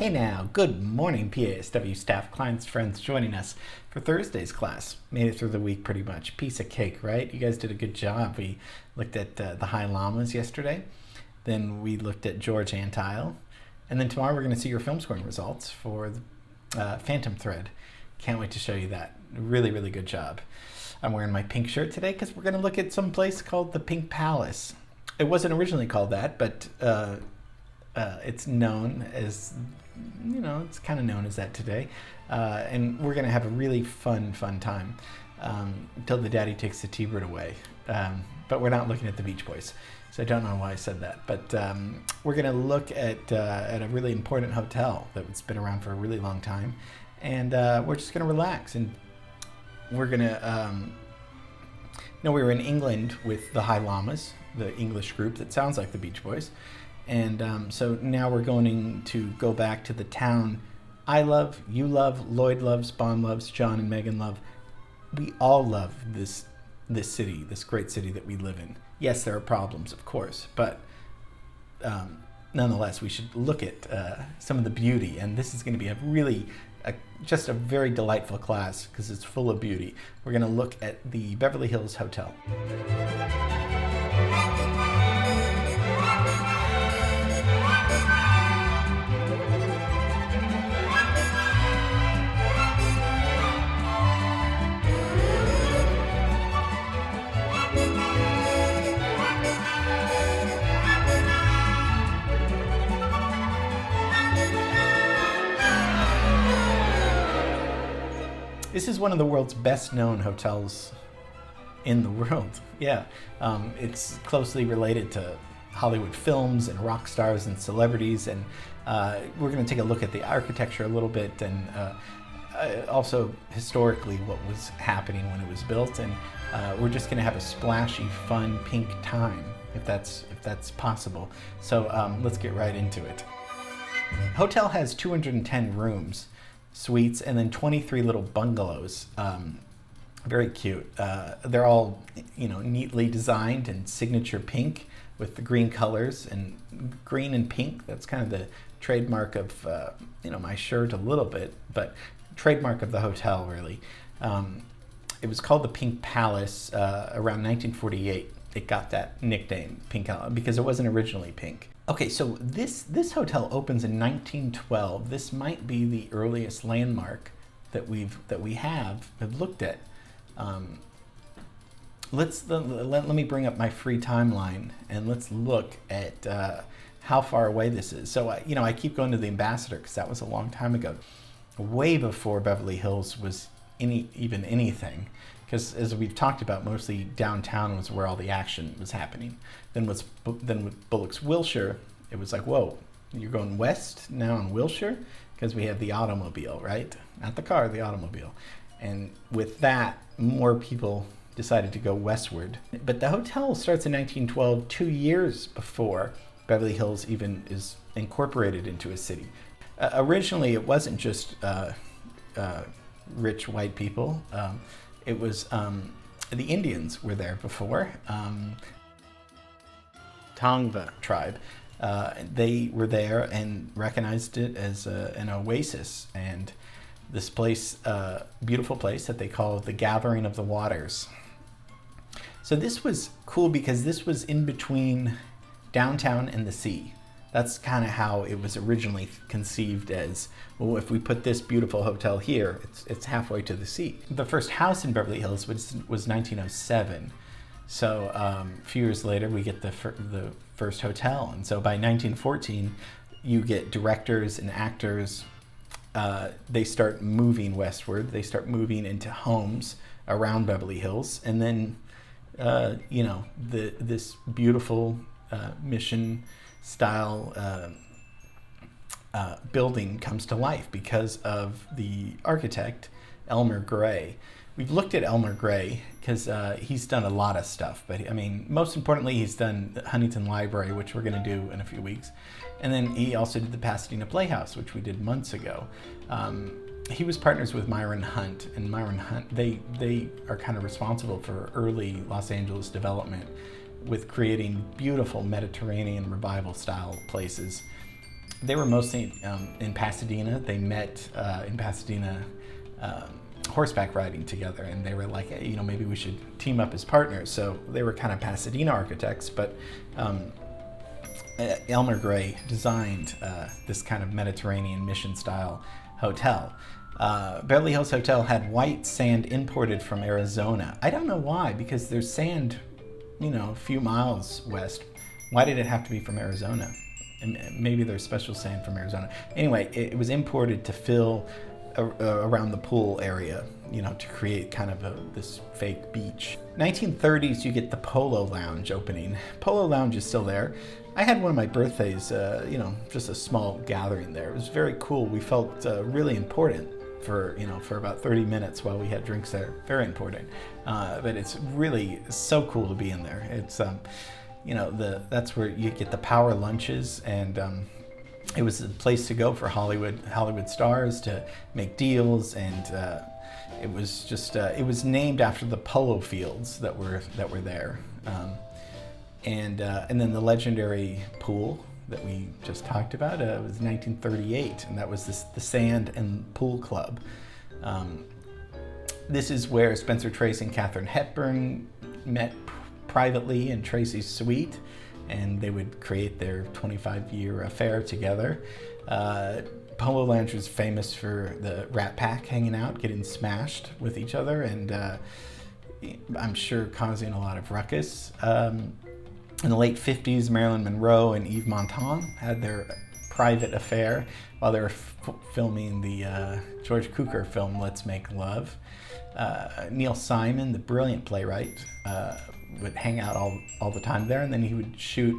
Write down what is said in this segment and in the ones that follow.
Hey now, good morning PASW staff, clients, friends joining us for Thursday's class. Made it through the week pretty much. Piece of cake, right? You guys did a good job. We looked at the High Llamas yesterday. Then we looked at George Antile. And then tomorrow we're going to see your film scoring results for the Phantom Thread. Can't wait to show you that. Really, really good job. I'm wearing my pink shirt today because we're going to look at some place called the Pink Palace. It wasn't originally called that, but it's known as, it's kind of known as that today. And we're going to have a really fun time until the daddy takes the T-bird away. But we're not looking at the Beach Boys, so I don't know why I said that. But we're going to look at a really important hotel that's been around for a really long time. And we're just going to relax. And we're going to, we were in England with the High Llamas, the English group that sounds like the Beach Boys. And so now we're going to go back to the town I love, you love, Lloyd loves, Bond loves, John and Megan love. We all love this city, this great city that we live in. Yes, there are problems, of course, but nonetheless, we should look at some of the beauty. And this is going to be just a very delightful class because it's full of beauty. We're going to look at the Beverly Hills Hotel. This is one of the world's best known hotels in the world. Yeah, it's closely related to Hollywood films and rock stars and celebrities. And we're going to take a look at the architecture a little bit and also historically what was happening when it was built. And we're just going to have a splashy, fun, pink time if that's possible. So let's get right into it. The hotel has 210 rooms. Suites, and then 23 little bungalows. Very cute. They're all, neatly designed and signature pink with the green colors, and green and pink. That's kind of the trademark of, my shirt a little bit, but trademark of the hotel really. It was called the Pink Palace around 1948. It got that nickname, Pink, because it wasn't originally pink. Okay, so this hotel opens in 1912. This might be the earliest landmark that we have looked at. Let me bring up my free timeline and let's look at how far away this is. So I keep going to the Ambassador because that was a long time ago, way before Beverly Hills was even anything. Because as we've talked about, mostly downtown was where all the action was happening. Then with Bullock's Wilshire, it was like, whoa, you're going west now in Wilshire? Because we have the automobile, right? Not the car, the automobile. And with that, more people decided to go westward. But the hotel starts in 1912, 2 years before Beverly Hills even is incorporated into a city. Originally, it wasn't just rich white people. It was the Indians were there before. Tongva tribe. They were there and recognized it as an oasis. And this place, beautiful place that they call the Gathering of the Waters. So this was cool because this was in between downtown and the sea. That's kind of how it was originally conceived as, well, if we put this beautiful hotel here, it's halfway to the sea. The first house in Beverly Hills was 1907. So a few years later, we get the first hotel. And so by 1914, you get directors and actors. They start moving westward. They start moving into homes around Beverly Hills. And then, this beautiful mission style building comes to life because of the architect, Elmer Gray. We've looked at Elmer Gray because he's done a lot of stuff, but most importantly, he's done Huntington Library, which we're going to do in a few weeks. And then he also did the Pasadena Playhouse, which we did months ago. He was partners with Myron Hunt, and Myron Hunt, they are kind of responsible for early Los Angeles development with creating beautiful Mediterranean revival style places. They were mostly in Pasadena. They met in Pasadena horseback riding together, and they were like, hey, maybe we should team up as partners. So they were kind of Pasadena architects, but Elmer Gray designed this kind of Mediterranean mission-style hotel. Beverly Hills Hotel had white sand imported from Arizona. I don't know why, because there's sand, a few miles west. Why did it have to be from Arizona? And maybe there's special sand from Arizona. Anyway, it was imported to fill around the pool area, to create kind of this fake beach. 1930s, you get the Polo Lounge opening. Polo Lounge is still there. I had one of my birthdays, just a small gathering there. It was very cool. We felt really important for about 30 minutes while we had drinks there. Very important. But it's really so cool to be in there. It's, that's where you get the power lunches, and it was a place to go for Hollywood stars to make deals, and it was just it was named after the polo fields that were there, and then the legendary pool that we just talked about was 1938, and that was the Sand and Pool Club. This is where Spencer Tracy and Katharine Hepburn met privately in Tracy's suite, and they would create their 25-year affair together. Polo Lounge was famous for the Rat Pack hanging out, getting smashed with each other, and I'm sure causing a lot of ruckus. In the late 50s, Marilyn Monroe and Yves Montand had their private affair while they were filming the George Cukor film, Let's Make Love. Neil Simon, the brilliant playwright, would hang out all the time there, and then he would shoot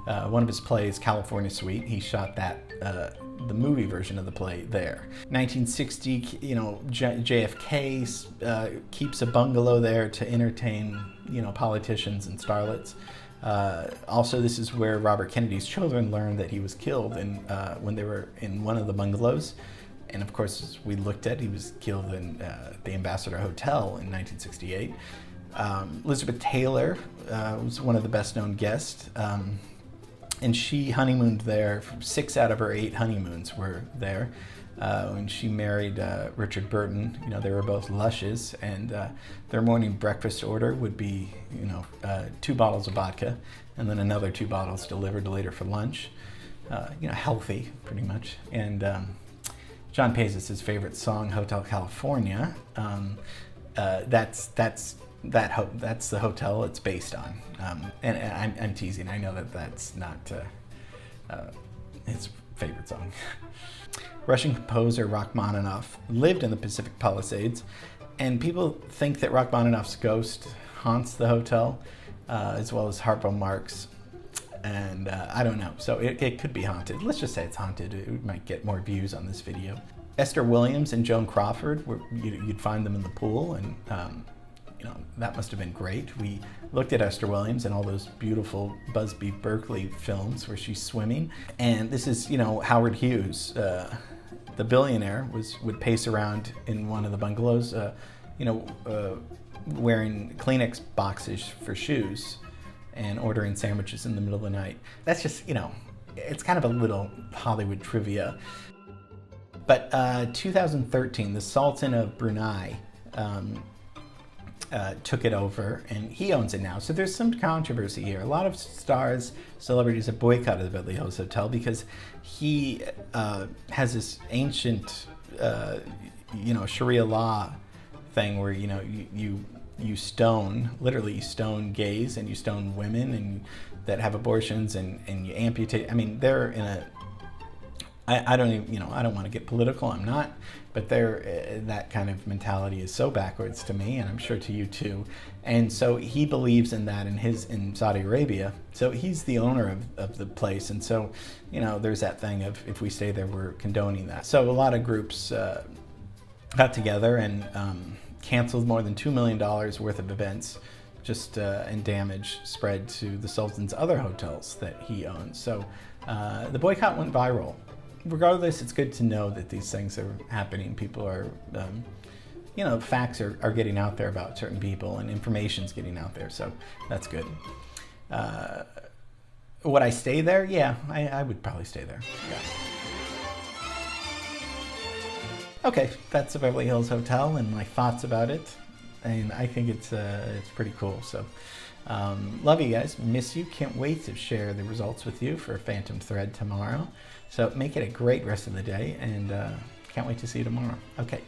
one of his plays, California Suite. He shot that, the movie version of the play there. 1960, JFK keeps a bungalow there to entertain, politicians and starlets. Also, this is where Robert Kennedy's children learned that he was killed when they were in one of the bungalows. And of course, as we looked at, he was killed in the Ambassador Hotel in 1968. Elizabeth Taylor was one of the best-known guests, and she honeymooned there. 6 out of her 8 honeymoons were there. When she married Richard Burton, they were both lushes, and their morning breakfast order would be, 2 bottles of vodka, and then another 2 bottles delivered later for lunch. Healthy, pretty much. And John Pezos' favorite song, Hotel California. That's the hotel it's based on. And I'm teasing. I know that's not his favorite song. Russian composer Rachmaninoff lived in the Pacific Palisades, and people think that Rachmaninoff's ghost haunts the hotel, as well as Harpo Marx. And I don't know, so it could be haunted. Let's just say it's haunted. It might get more views on this video. Esther Williams and Joan Crawford, you'd find them in the pool, and that must have been great. We looked at Esther Williams and all those beautiful Busby Berkeley films where she's swimming. And this is, Howard Hughes, the billionaire, would pace around in one of the bungalows, wearing Kleenex boxes for shoes and ordering sandwiches in the middle of the night. That's just, it's kind of a little Hollywood trivia. But 2013, the Sultan of Brunei took it over, and he owns it now. So there's some controversy here. A lot of celebrities have boycotted the Beverly Hills Hotel because he has this ancient, Sharia law thing where, you stone gays, and you stone women and that have abortions, and you amputate. I mean, they're in a, I don't even, I don't want to get political, I'm not, but that kind of mentality is so backwards to me, and I'm sure to you too. And so he believes in that in Saudi Arabia. So he's the owner of the place, and so, there's that thing of, if we stay there, we're condoning that. So a lot of groups got together and canceled more than $2 million worth of events, and damage spread to the Sultan's other hotels that he owns. So the boycott went viral. Regardless, it's good to know that these things are happening. People are, facts are getting out there about certain people, and information's getting out there, so that's good. Would I stay there? Yeah, I would probably stay there. Yeah. Okay, that's the Beverly Hills Hotel and my thoughts about it. And I think it's pretty cool. So love you guys. Miss you. Can't wait to share the results with you for Phantom Thread tomorrow. So make it a great rest of the day, and can't wait to see you tomorrow. Okay.